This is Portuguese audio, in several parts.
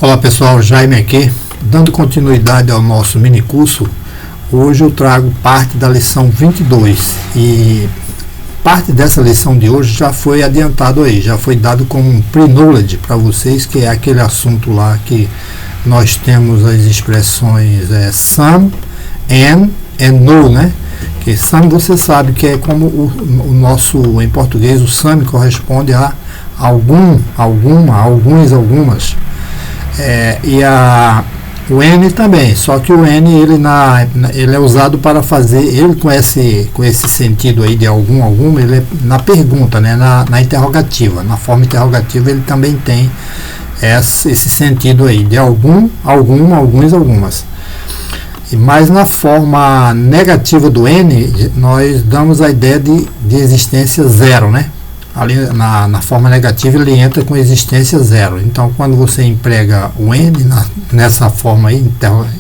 Olá pessoal, Jaime aqui, dando continuidade ao nosso mini curso. Hoje eu trago parte da lição 22 e parte dessa lição de hoje já foi adiantado aí, já foi dado como um pre-knowledge para vocês, que é aquele assunto lá que nós temos as expressões some, and no, né? Que some você sabe que é como o nosso, em português, o some corresponde a algum, alguma, alguns, algumas. O N também, só que o N ele é usado para fazer, ele com esse sentido aí de algum, ele é na pergunta, né, na interrogativa, na forma interrogativa ele também tem esse sentido aí de algum, alguma, alguns, algumas. Mas na forma negativa do N, nós damos a ideia de existência zero, né? Ali na forma negativa ele entra com existência zero. Então quando você emprega o N nessa forma aí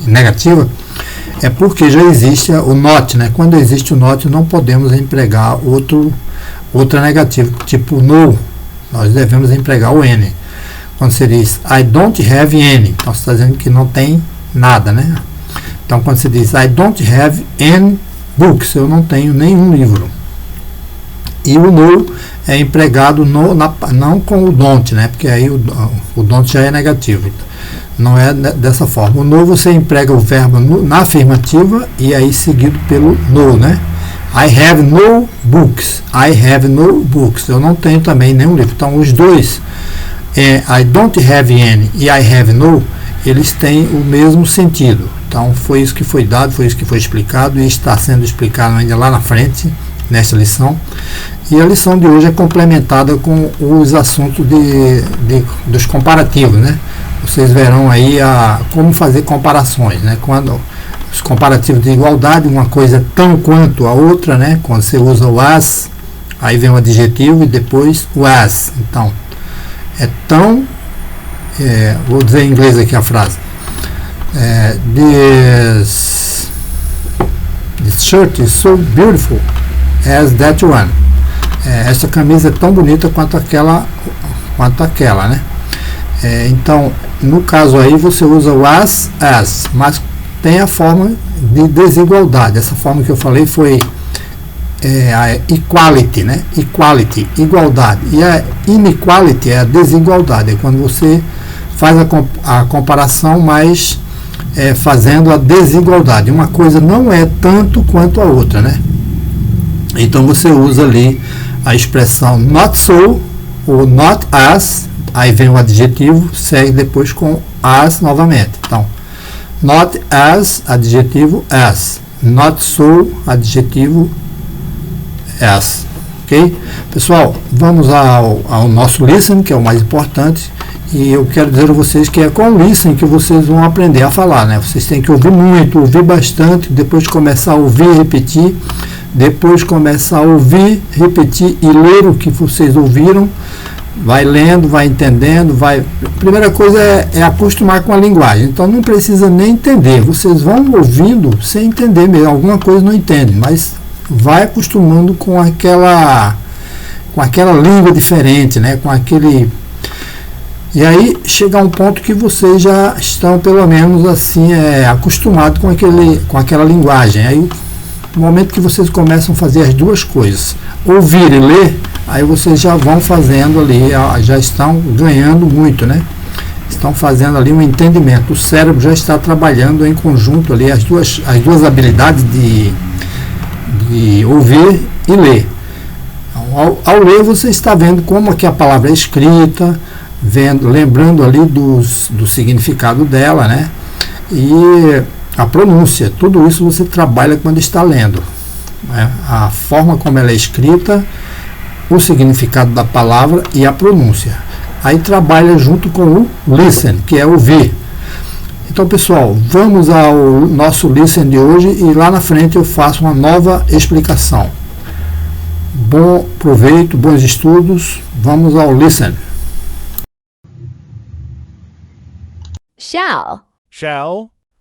negativa, é porque já existe o not, né? Quando existe o not não podemos empregar outra negativa, tipo no, nós devemos empregar o N. Quando você diz I don't have any, então você está dizendo que não tem nada, né? Então quando você diz I don't have any books, eu não tenho nenhum livro. E o no é empregado não com o don't, né? Porque aí o don't já é negativo. Não é dessa forma. O no você emprega o verbo na afirmativa e aí seguido pelo no, né? I have no books. I have no books. Eu não tenho também nenhum livro. Então os dois, I don't have any e I have no, eles têm o mesmo sentido. Então foi isso que foi dado, foi isso que foi explicado e está sendo explicado ainda lá na frente, nesta lição. E a lição de hoje é complementada com os assuntos dos comparativos, né? Vocês verão aí como fazer comparações, né? Quando os comparativos de igualdade, uma coisa é tão quanto a outra, né? Quando você usa o as, aí vem o adjetivo e depois o as. Então, é tão, vou dizer em inglês aqui a frase. This shirt is so beautiful as that one. Essa camisa é tão bonita quanto aquela, né? Então, no caso aí você usa o as, mas tem a forma de desigualdade. Essa forma que eu falei foi a equality, né? Equality, igualdade. E a inequality é a desigualdade, é quando você faz a comparação, mas fazendo a desigualdade. Uma coisa não é tanto quanto a outra, né? Então você usa ali a expressão not so ou not as, aí vem o adjetivo, segue depois com as novamente. Então, not as, adjetivo as, not so, adjetivo as. Ok? Pessoal, vamos ao nosso listen, que é o mais importante, e eu quero dizer a vocês que é com o listen que vocês vão aprender a falar, né? Vocês têm que ouvir muito, ouvir bastante, depois começar a ouvir e repetir. Depois começar a ouvir, repetir e ler o que vocês ouviram, vai lendo, vai entendendo, primeira coisa é acostumar com a linguagem, então não precisa nem entender, vocês vão ouvindo sem entender mesmo, alguma coisa não entendem, mas vai acostumando com aquela língua diferente, né, e aí chega a um ponto que vocês já estão pelo menos assim acostumados com aquela linguagem. Aí no momento que vocês começam a fazer as duas coisas, ouvir e ler, aí vocês já vão fazendo ali, já estão ganhando muito, né? Estão fazendo ali um entendimento. O cérebro já está trabalhando em conjunto ali as duas habilidades de ouvir e ler. Então, ao ler você está vendo como que a palavra é escrita, lembrando ali do significado dela, né? E a pronúncia, tudo isso você trabalha quando está lendo, né? A forma como ela é escrita, o significado da palavra e a pronúncia. Aí trabalha junto com o listen, que é ouvir. Então, pessoal, vamos ao nosso listen de hoje e lá na frente eu faço uma nova explicação. Bom proveito, bons estudos. Vamos ao listen. Shall.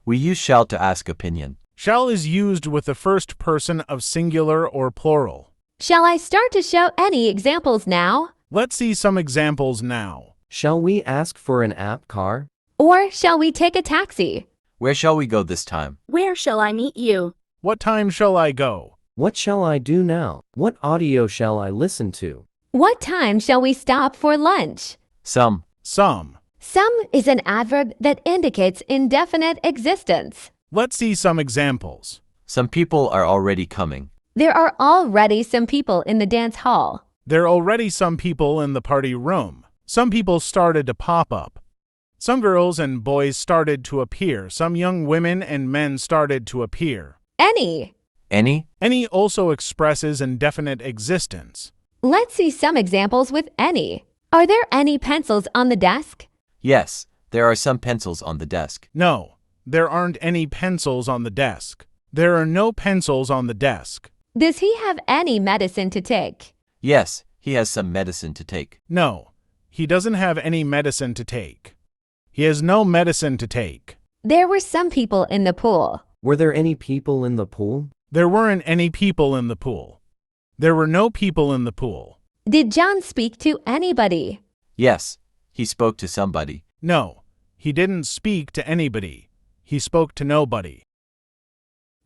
We use shall to ask opinion. Shall is used with the first person of singular or plural. Shall I start to show any examples now? Let's see some examples now. Shall we ask for an app car? Or shall we take a taxi? Where shall we go this time? Where shall I meet you? What time shall I go? What shall I do now? What audio shall I listen to? What time shall we stop for lunch? Some. Some. Some is an adverb that indicates indefinite existence. Let's see some examples. Some people are already coming. There are already some people in the dance hall. There are already some people in the party room. Some people started to pop up. Some girls and boys started to appear. Some young women and men started to appear. Any. Any? Any also expresses indefinite existence. Let's see some examples with any. Are there any pencils on the desk? Yes, there are some pencils on the desk. No, there aren't any pencils on the desk. There are no pencils on the desk. Does he have any medicine to take? Yes, he has some medicine to take. No, he doesn't have any medicine to take. He has no medicine to take. There were some people in the pool. Were there any people in the pool? There weren't any people in the pool. There were no people in the pool. Did John speak to anybody? Yes, he spoke to somebody. No, he didn't speak to anybody. He spoke to nobody.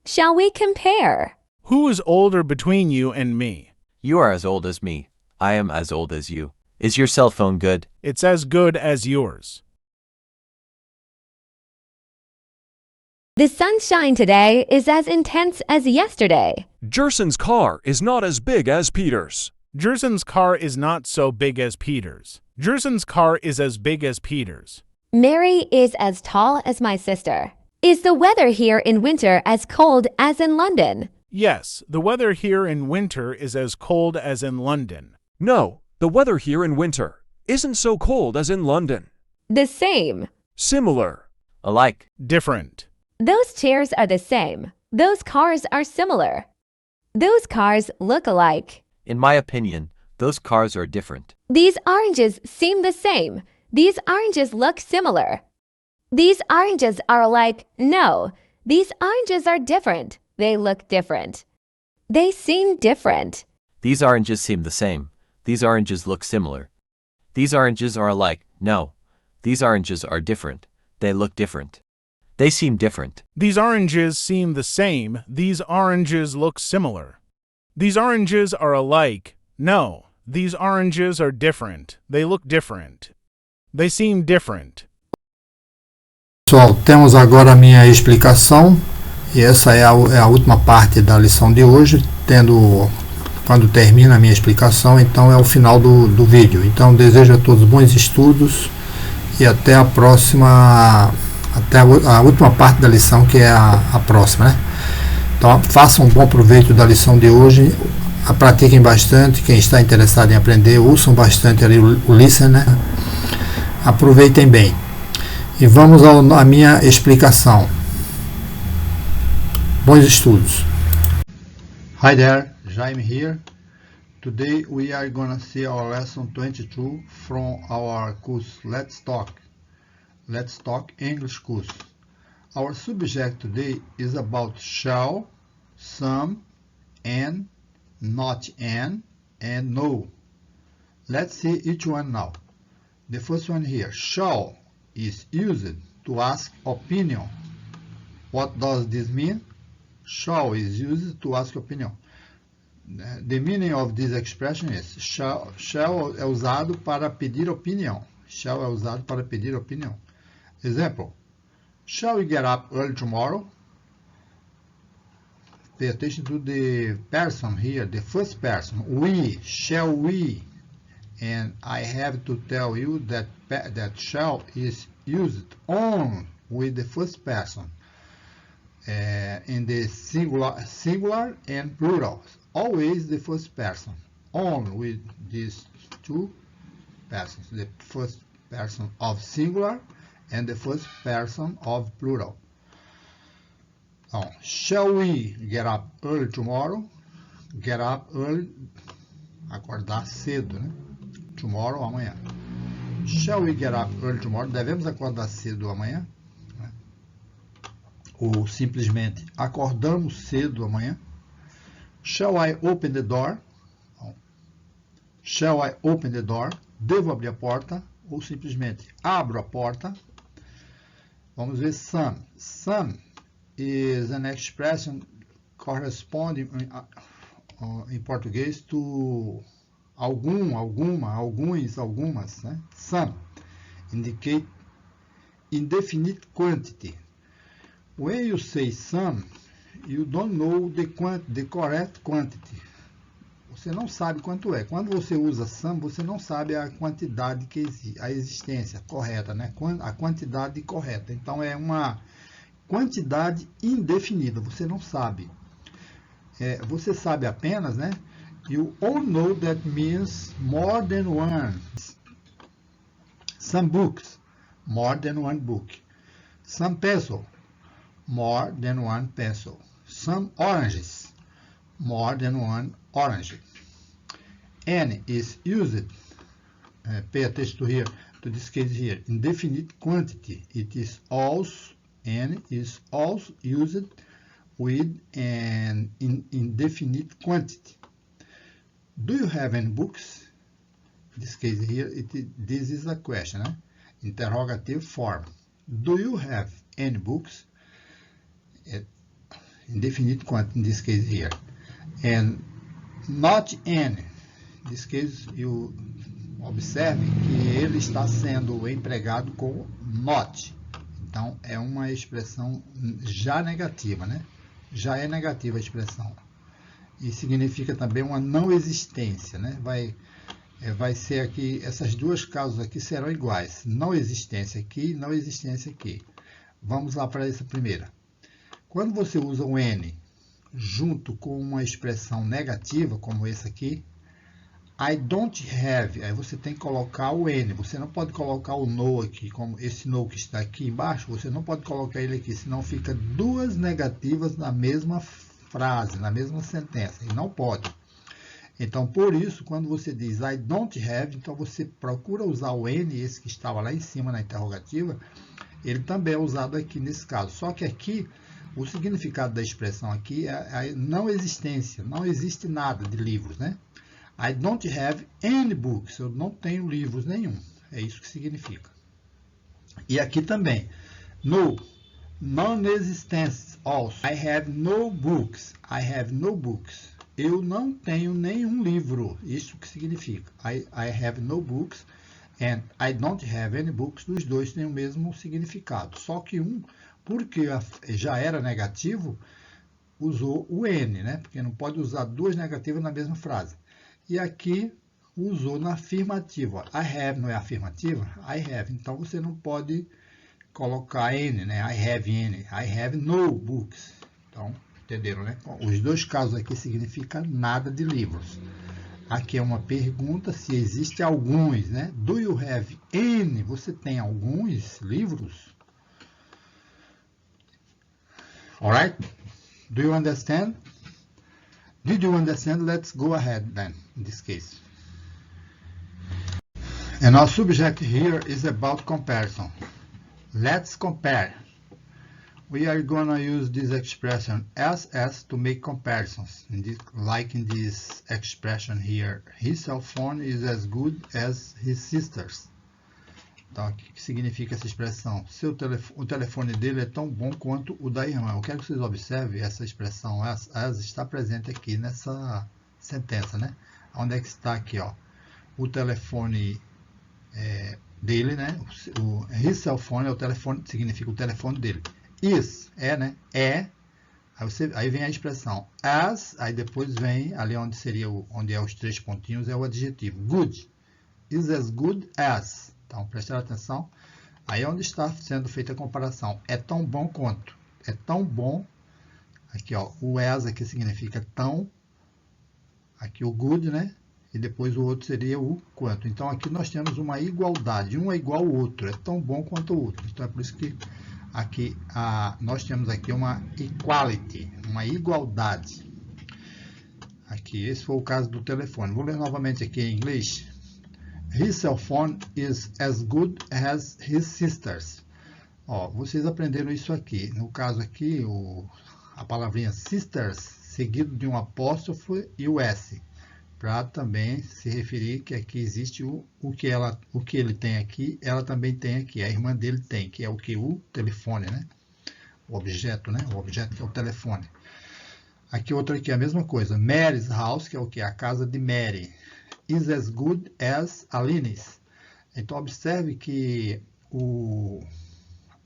Shall we compare? Who is older between you and me? You are as old as me. I am as old as you. Is your cell phone good? It's as good as yours. The sunshine today is as intense as yesterday. Gerson's car is not as big as Peter's. Gerson's car is not so big as Peter's. Gerson's car is as big as Peter's. Mary is as tall as my sister. Is the weather here in winter as cold as in London? Yes, the weather here in winter is as cold as in London. No, the weather here in winter isn't so cold as in London. The same. Similar. Alike. Different. Those chairs are the same. Those cars are similar. Those cars look alike. In my opinion, those cars are different. These oranges seem the same. These oranges look similar. These oranges are alike. No, these oranges are different. They look different. They seem different. These oranges seem the same. These oranges look similar. These oranges are alike. No, these oranges are different. They look different. They seem different. These oranges seem the same. These oranges look similar. These oranges are alike. No, these oranges are different. They look different. They seem different. Pessoal, temos agora a minha explicação e essa é a última parte da lição de hoje, quando termina a minha explicação, então é o final do vídeo. Então desejo a todos bons estudos e até a próxima, até a última parte da lição, que é a próxima, né? Então façam um bom proveito da lição de hoje, pratiquem bastante, quem está interessado em aprender, ouçam bastante ali o listen, né? Aproveitem bem. E vamos à minha explicação. Bons estudos. Hi there, Jaime here. Today we are gonna see our lesson 22 from our course Let's Talk. Let's Talk English course. Our subject today is about shall, some, and, not and no. Let's see each one now. The first one here, shall, is used to ask opinion. What does this mean? Shall is used to ask opinion. The meaning of this expression is shall é usado para pedir opinião. Shall é usado para pedir opinião. Example, shall we get up early tomorrow? Pay attention to the person here, the first person. We, shall we? And I have to tell you that shall is used only with the first person in the singular and plural. Always the first person. Only with these two persons. The first person of singular and the first person of plural. Então, shall we get up early tomorrow? Get up early, acordar cedo, né? Tomorrow, amanhã. Shall we get up early tomorrow? Devemos acordar cedo amanhã? Né? Ou simplesmente, acordamos cedo amanhã? Shall I open the door? Bom, shall I open the door? Devo abrir a porta? Ou simplesmente, abro a porta? Vamos ver some. Some is an expression corresponding em português to algum, alguma, alguns, algumas, né? Some indicate indefinite quantity. When you say some, you don't know the correct quantity. Você não sabe quanto é. Quando você usa some, você não sabe a quantidade que existe, a existência correta, né? A quantidade correta. Então é uma quantidade indefinida. Você não sabe. Você sabe apenas, né? You all know that means more than one. Some books, more than one book. Some pencil, more than one pencil. Some oranges, more than one orange. N is used, pay attention to this case here, indefinite quantity. It is also, N is also used with an indefinite quantity. Do you have any books? In this case here, this is a question, interrogative form. Do you have any books? Indefinite quantity in this case here. And not any. In this case, you observe que ele está sendo empregado com not. Então, é uma expressão já negativa, né? Já é negativa a expressão. E significa também uma não existência, né? Vai ser aqui, essas duas casos aqui serão iguais. Não existência aqui, não existência aqui. Vamos lá para essa primeira. Quando você usa o N junto com uma expressão negativa, como essa aqui, I don't have, aí você tem que colocar o N. Você não pode colocar o no aqui, como esse no que está aqui embaixo, você não pode colocar ele aqui, senão fica duas negativas na mesma frase, na mesma sentença, e não pode. Então, por isso, quando você diz I don't have, então você procura usar o N, esse que estava lá em cima na interrogativa, ele também é usado aqui nesse caso. Só que aqui, o significado da expressão aqui é a não existência, não existe nada de livros, né? I don't have any books, eu não tenho livros nenhum, é isso que significa. E aqui também, no, non-existence also, I have no books, I have no books, eu não tenho nenhum livro, isso que significa. I have no books and I don't have any books, os dois têm o mesmo significado, só que um, porque já era negativo, usou o N, né? Porque não pode usar duas negativas na mesma frase. E aqui usou na afirmativa. I have não é afirmativa? I have. Então você não pode colocar N, né? I have N. I have no books. Então, entenderam, né? Os dois casos aqui significam nada de livros. Aqui é uma pergunta se existe alguns, né? Do you have any? Você tem alguns livros? Alright? Do you understand? Did you understand? Let's go ahead then, in this case. And our subject here is about comparison. Let's compare. We are going to use this expression as to make comparisons. Like in this expression here, his cell phone is as good as his sister's. Então, o que significa essa expressão? O telefone dele é tão bom quanto o da irmã. Eu quero que vocês observem essa expressão as está presente aqui nessa sentença, né? Onde é que está aqui, ó? O telefone dele, né? O his cell phone é o telefone, significa o telefone dele. Is, né? É. Aí vem a expressão as, aí depois vem ali onde seria onde é os três pontinhos, é o adjetivo. Good. Is as good as. Então, prestar atenção. Aí é onde está sendo feita a comparação. É tão bom quanto. É tão bom. Aqui, ó. O as aqui significa tão. Aqui o good, né? E depois o outro seria o quanto. Então, aqui nós temos uma igualdade. Um é igual ao outro. É tão bom quanto o outro. Então, é por isso que aqui nós temos aqui uma equality. Uma igualdade. Aqui, esse foi o caso do telefone. Vou ler novamente aqui em inglês. His cell phone is as good as his sister's. Ó, vocês aprenderam isso aqui. No caso aqui, a palavrinha sisters, seguido de um apóstrofo e o S. para também se referir que aqui existe o que ele tem aqui, ela também tem aqui, a irmã dele tem, que é o que? O telefone, né? O objeto, né? O objeto que é o telefone. Aqui outro aqui é a mesma coisa. Mary's house, que é o que? A casa de Mary, is as good as Aline's. Então observe que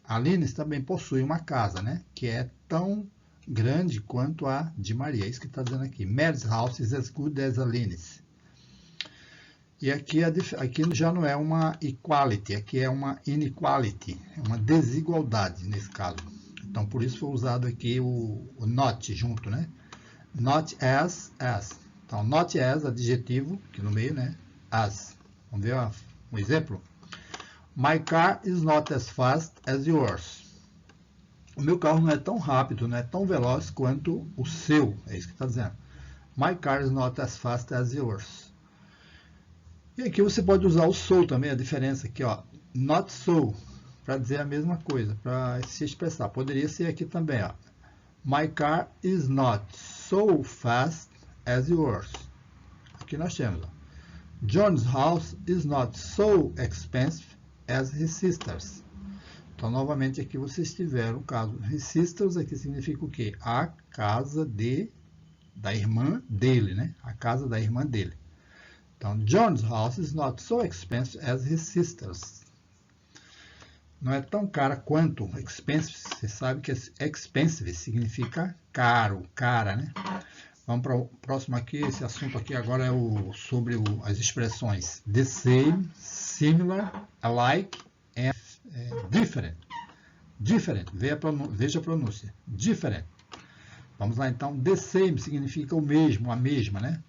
Aline's também possui uma casa, né? Que é tão grande quanto a de Maria. É isso que está dizendo aqui. Mary's house is as good as Aline's. E aqui já não é uma equality, aqui é uma inequality, é uma desigualdade nesse caso. Então por isso foi usado aqui o not junto, né? Not as. Então not as, adjetivo, aqui no meio, né? As. Vamos ver um exemplo? My car is not as fast as yours. O meu carro não é tão rápido, não é tão veloz quanto o seu. É isso que está dizendo. My car is not as fast as yours. E aqui você pode usar o so também, a diferença aqui, ó. Not so, para dizer a mesma coisa, para se expressar. Poderia ser aqui também, ó. My car is not so fast as yours. Aqui nós temos, ó. John's house is not so expensive as his sister's. Então, novamente, aqui vocês tiveram o caso. His sister's aqui significa o quê? A casa da irmã dele, né? A casa da irmã dele. Então, John's house is not so expensive as his sister's. Não é tão cara quanto expensive. Você sabe que expensive significa caro, cara, né? Vamos para o próximo aqui. Esse assunto aqui agora é sobre as expressões the same, similar, alike and different. Different. Veja a pronúncia. Different. Vamos lá então. The same significa o mesmo, a mesma, né?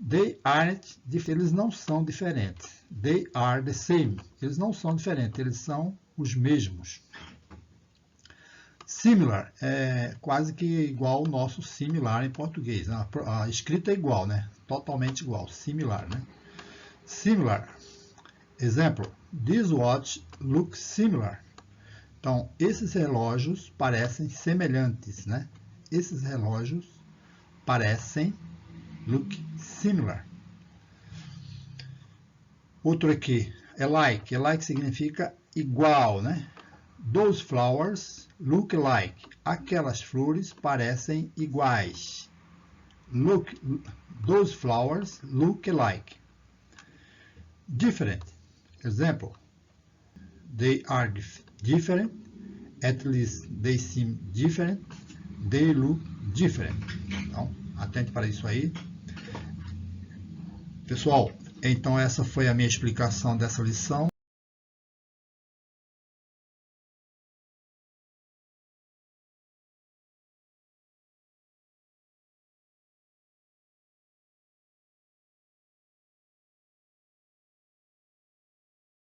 They aren't different. Eles não são diferentes. They are the same. Eles não são diferentes. Eles são os mesmos. Similar é quase que igual ao nosso similar em português. A escrita é igual, né? Totalmente igual. Similar, né? Similar. Exemplo. This watch looks similar. Então, esses relógios parecem semelhantes, né? Esses relógios parecem look similar. Outro aqui, alike. Alike significa igual, né? Those flowers look like. Aquelas flores parecem iguais. Those flowers look alike. Different. Example. They are different. At least they seem different. They look different. Então, atente para isso aí. Pessoal, então essa foi a minha explicação dessa lição.